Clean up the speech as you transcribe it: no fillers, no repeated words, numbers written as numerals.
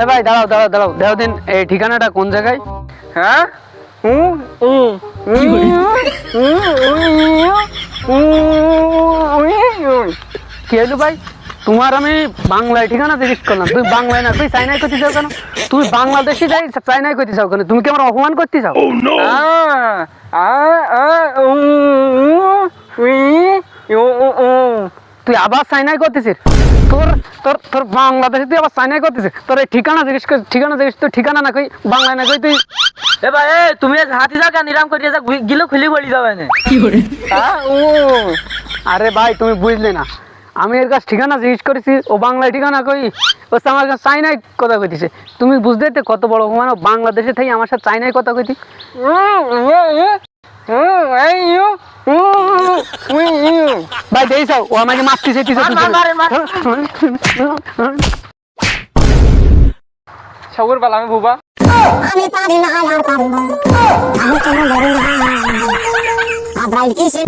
ভাই দাঁড়াও দাঁড়াও দাঁড়াও দাও দিন, এই ঠিকানাটা কোন জায়গায়? হ্যাঁ কি হলো ভাই, তোমার আমি বাংলায় ঠিকানা জিজ্ঞেস করলাম, তুই বাংলায় না তুই চাইনায় করতে চাও কেন? তুই বাংলাদেশে যাই চাইনায় করতে চাও কেন? তুমি কি আমার অপমান করতে চাও? তুই আবার চাইনায় করতেছিস? তোর তোর তোর বাংলাদেশে তুই আবার চাইনায় করতেছিস? তোর এই ঠিকানা জিজ্ঞেস কর, ঠিকানা জিজ্ঞেস, তুই ঠিকানা না কই বাংলায় না কই তুই? এ ভাই তুমি হাতি যাও কেন নিরাম করিয়ে যা গিলো খুলি বলি যাবে না। আরে ভাই তুমি বুঝলে না, আমি এর কাছে ঠিকানা জিজ্ঞেস করেছি, ও বাংলায় ঠিকানা কই, ও আমার কাছে চাইনায় কথা কইতেছে। তুমি বুঝতে তো কত বড় অপমান, বাংলাদেশে থেকে আমার সাথে চাইনায় কথা কইতি। ভাই দেই যাও, ও আমাকে মারতেছে। সবর পালা আমি বুবা আমি পারি না আর পারি না আমি কেন বলি না আব্রাইল কিসে